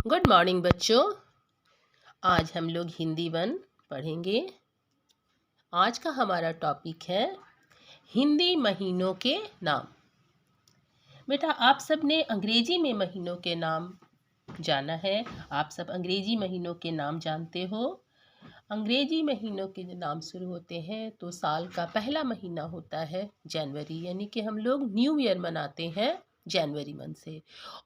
Good morning बच्चों। आज हम लोग हिंदी 1 पढ़ेंगे। आज का हमारा टॉपिक है हिंदी महीनों के नाम। बेटा, आप सब ने अंग्रेजी में महीनों के नाम जाना है। आप सब अंग्रेजी महीनों के नाम जानते हो। अंग्रेजी महीनों के जो नाम शुरू होते हैं तो साल का पहला महीना होता है जनवरी, यानी कि हम लोग न्यू ईयर मनाते हैं जनवरी मंथ से।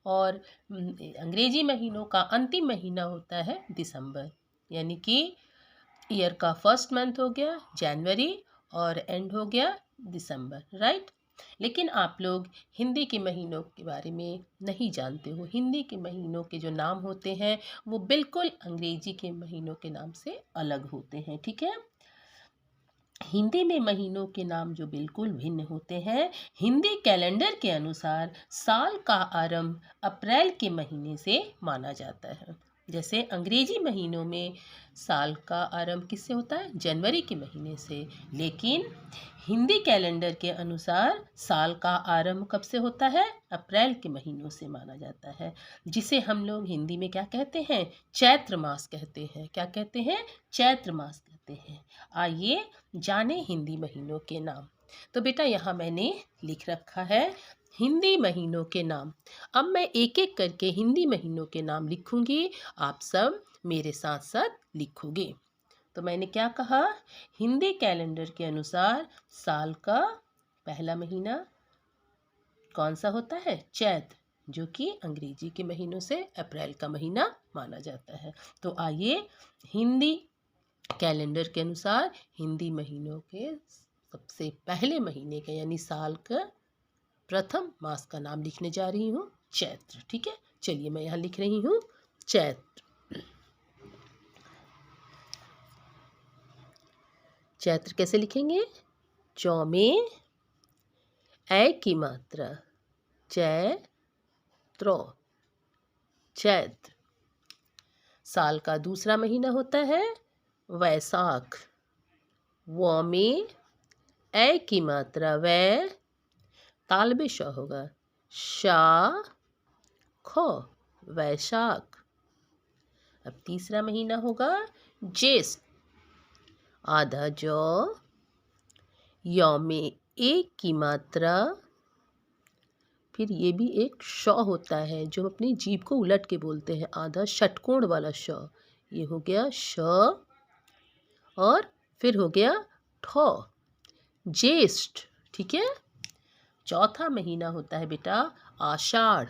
और अंग्रेजी महीनों का अंतिम महीना होता है दिसंबर, यानी कि ईयर का फर्स्ट मंथ हो गया जनवरी और एंड हो गया दिसंबर, राइट। लेकिन आप लोग हिंदी के महीनों के बारे में नहीं जानते हो। हिंदी के महीनों के जो नाम होते हैं वो बिल्कुल अंग्रेजी के महीनों के नाम से अलग होते हैं, ठीक है। हिंदी में महीनों के नाम जो बिल्कुल भिन्न होते हैं। हिंदी कैलेंडर के अनुसार साल का आरंभ अप्रैल के महीने से माना जाता है। जैसे अंग्रेजी महीनों में साल का आरंभ किससे होता है? जनवरी के महीने से। लेकिन हिंदी कैलेंडर के अनुसार साल का आरंभ कब से होता है? अप्रैल के महीनों से माना जाता है, जिसे हम लोग हिंदी में क्या कहते हैं? चैत्र मास कहते हैं। क्या कहते हैं? चैत्र मास कहते हैं। आइए जाने हिंदी महीनों के नाम। तो बेटा, यहाँ मैंने लिख रखा है हिंदी महीनों के नाम। अब मैं एक एक करके हिंदी महीनों के नाम लिखूंगी, आप सब मेरे साथ साथ लिखोगे। तो मैंने क्या कहा? हिंदी कैलेंडर के अनुसार साल का पहला महीना कौन सा होता है? चैत्र, जो कि अंग्रेजी के महीनों से अप्रैल का महीना माना जाता है। तो आइए हिंदी कैलेंडर के अनुसार हिंदी महीनों के सबसे पहले महीने का यानी साल का प्रथम मास का नाम लिखने जा रही हूँ, चैत्र। ठीक है, चलिए मैं यहाँ लिख रही हूँ चैत्र। चैत्र कैसे लिखेंगे? चौ में ए की मात्रा, चैत्रो, चैत्र। साल का दूसरा महीना होता है वैशाख। व में ए की मात्रा, वै तालबे श होगा, शा खो, वैशाख। अब तीसरा महीना होगा ज्येष्ठ। आधा जौ, यौ में एक की मात्रा, फिर ये भी एक श होता है जो हम अपनी जीभ को उलट के बोलते हैं, आधा षटकोण वाला श। ये हो गया श और फिर हो गया ठो, ज्येष्ठ। ठीक है। चौथा महीना होता है बेटा आषाढ़।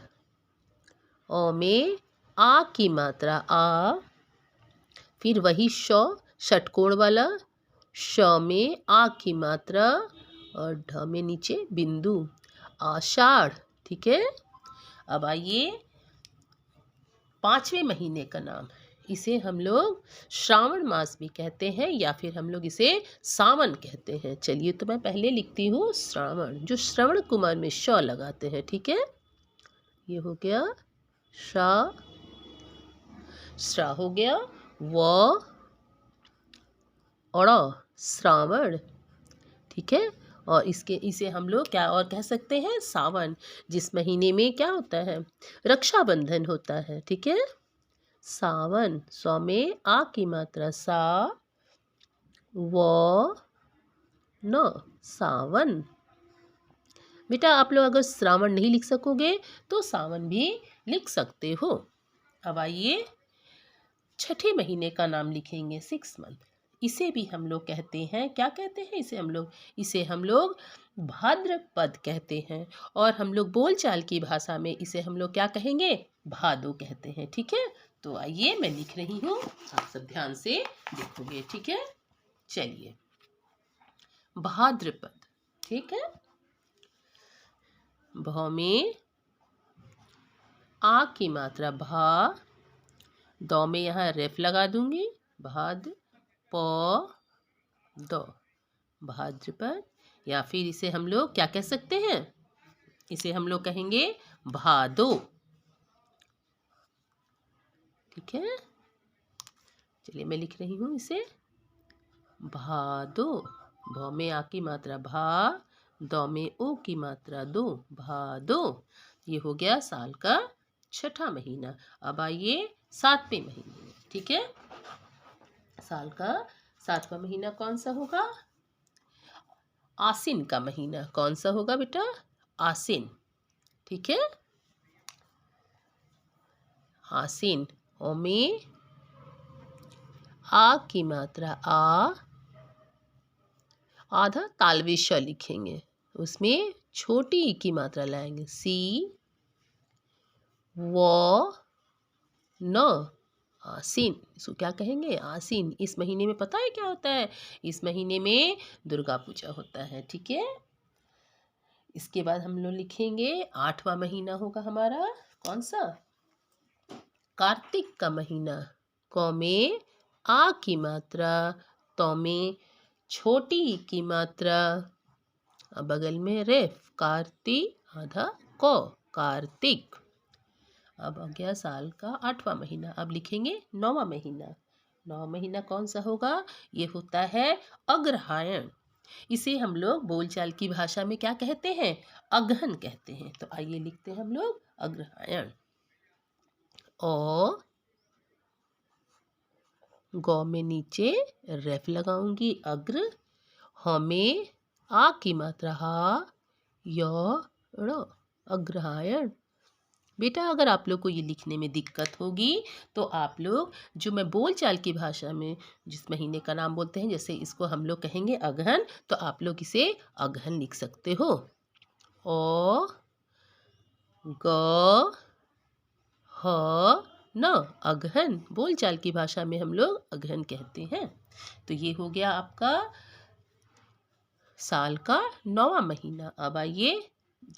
अ में आ की मात्रा, आ, फिर वही श षटकोण वाला, श में आ की मात्रा और ढ में नीचे बिंदु, आषाढ़। ठीक है। अब आइए पांचवें महीने का नाम। इसे हम लोग श्रावण मास भी कहते हैं या फिर हम लोग इसे सावन कहते हैं। चलिए, तो मैं पहले लिखती हूँ श्रावण, जो श्रवण कुमार में श लगाते हैं। ठीक है, ये हो गया श्रा, श्रा हो गया व और श्रावण। ठीक है। और इसे हम लोग क्या और कह सकते हैं? सावन, जिस महीने में क्या होता है? रक्षाबंधन होता है। ठीक है, सावन। सौ में आ की मात्रा, सा व न, सावन। बेटा, आप लोग अगर श्रावण नहीं लिख सकोगे तो सावन भी लिख सकते हो। अब आइए छठे महीने का नाम लिखेंगे, 6 मंथ। इसे भी हम लोग कहते हैं, क्या कहते हैं इसे हम लोग भाद्रपद कहते हैं। और हम लोग बोलचाल की भाषा में इसे हम लोग क्या कहेंगे? भादो कहते हैं। ठीक है, तो आइए मैं लिख रही हूँ, आप सब ध्यान से देखोगे। ठीक है, चलिए भाद्रपद। ठीक है, भ में आ की मात्रा, भा, दो में यहाँ रेफ लगा दूंगी, भाद प दो, भाद्रपद। या फिर इसे हम लोग क्या कह सकते हैं? इसे हम लोग कहेंगे भादो। ठीक है, चलिए मैं लिख रही हूँ इसे भादो। भ में आ की मात्रा, भा, दो में ओ की मात्रा, दो, भादो। ये हो गया साल का छठा महीना। अब आइए 7वें महीने में, ठीक है। साल का 7वां महीना कौन सा होगा? आसिन का महीना। कौन सा होगा बेटा? आसिन, ठीक है। आसिन, ओ में आ की मात्रा आ, आधा तालव्य श लिखेंगे, उसमें छोटी ई की मात्रा लाएंगे, सी व न, आसीन। इसको क्या कहेंगे? आसीन। इस महीने में पता है क्या होता है? इस महीने में दुर्गा पूजा होता है, ठीक है। इसके बाद हम लोग लिखेंगे 8वां महीना होगा हमारा कौन सा? कार्तिक का महीना। क में आ की मात्रा, तो में छोटी ई की मात्रा, बगल में रेफ, कार्ति आधा क, कार्तिक। अब आ गया साल का 8वां महीना। अब लिखेंगे 9वां महीना। 9वां महीना कौन सा होगा? ये होता है अग्रहायण। इसे हम लोग बोलचाल की भाषा में क्या कहते हैं? अगहन कहते हैं। तो आइए लिखते हैं हम लोग अग्रहायण। ओ, गौ में नीचे रेफ लगाऊंगी, अग्र। ह में आ की मात्रा हा, य ण, अग्रहायण। बेटा अगर आप लोग को ये लिखने में दिक्कत होगी तो आप लोग जो मैं बोलचाल की भाषा में जिस महीने का नाम बोलते हैं, जैसे इसको हम लोग कहेंगे अगहन, तो आप लोग इसे अगहन लिख सकते हो। ओ ग ह न, अगहन। बोलचाल की भाषा में हम लोग अगहन कहते हैं। तो ये हो गया आपका साल का 9वां महीना। अब आइए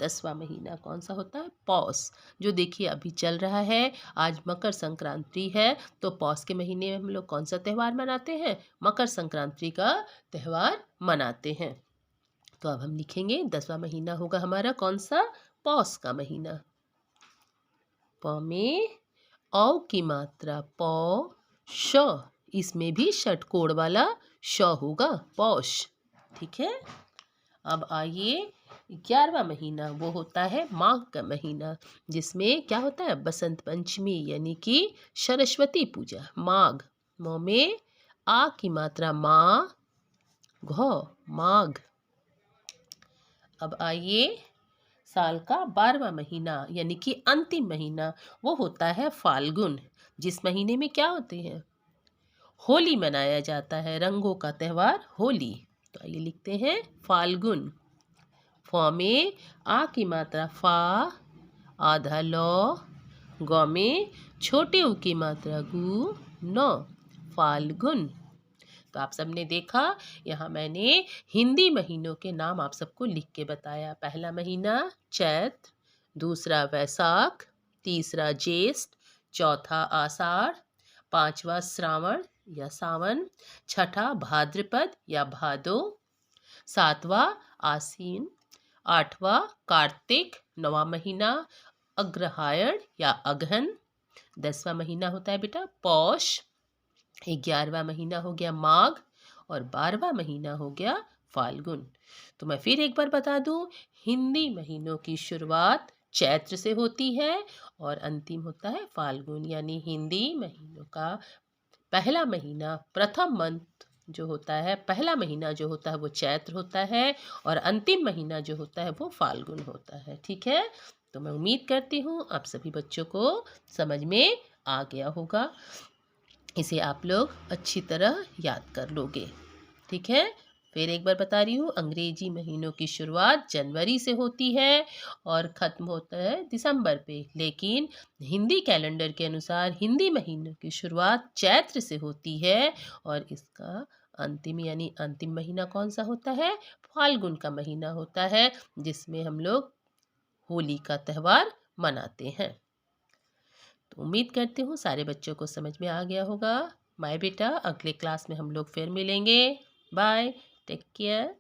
10वां महीना कौन सा होता है? पौष। जो देखिए अभी चल रहा है, आज मकर संक्रांति है, तो पौष के महीने में हम लोग कौन सा त्यौहार मनाते हैं? मकर संक्रांति का त्यौहार मनाते हैं। तो अब हम लिखेंगे 10वां महीना होगा हमारा कौन सा? पौष का महीना। प में औ की मात्रा, पौ श, इसमें भी षटकोण वाला श होगा, पौष, ठीक है। अब आइए 11वां महीना, वो होता है माघ का महीना, जिसमें क्या होता है? बसंत पंचमी यानी कि सरस्वती पूजा। माघ, म में आ की मात्रा माँ, घ, माघ। अब आइए साल का 12वां महीना यानी कि अंतिम महीना, वो होता है फाल्गुन, जिस महीने में क्या होते हैं? होली मनाया जाता है, रंगों का त्यौहार होली। तो आइए लिखते हैं फाल्गुन। फ में आ की मात्रा फा, आधा लौ, ग में छोटे उ की मात्रा गु, न, फाल्गुन। तो आप सबने देखा, यहाँ मैंने हिंदी महीनों के नाम आप सबको लिख के बताया। पहला महीना चैत्र, दूसरा वैशाख, तीसरा ज्येष्ठ, चौथा आषाढ़, पांचवा श्रावण या सावन, छठा भाद्रपद या भादो, सातवां आसीन, आठवां कार्तिक, 9वां महीना अग्रहायण या अगहन, 10वां महीना होता है बेटा पौष, 11वां महीना हो गया माघ और 12वां महीना हो गया फाल्गुन। तो मैं फिर एक बार बता दूं, हिंदी महीनों की शुरुआत चैत्र से होती है और अंतिम होता है फाल्गुन। यानी हिंदी महीनों का पहला महीना, प्रथम मंथ जो होता है, पहला महीना जो होता है वो चैत्र होता है और अंतिम महीना जो होता है वो फाल्गुन होता है, ठीक है। तो मैं उम्मीद करती हूँ आप सभी बच्चों को समझ में आ गया होगा। इसे आप लोग अच्छी तरह याद कर लोगे, ठीक है। फिर एक बार बता रही हूँ, अंग्रेजी महीनों की शुरुआत जनवरी से होती है और ख़त्म होता है दिसंबर पे, लेकिन हिंदी कैलेंडर के अनुसार हिंदी महीनों की शुरुआत चैत्र से होती है और इसका अंतिम यानी अंतिम महीना कौन सा होता है? फाल्गुन का महीना होता है, जिसमें हम लोग होली का त्यौहार मनाते हैं। तो उम्मीद करती हूँ सारे बच्चों को समझ में आ गया होगा। बाय बेटा, अगले क्लास में हम लोग फिर मिलेंगे। Bye, take care.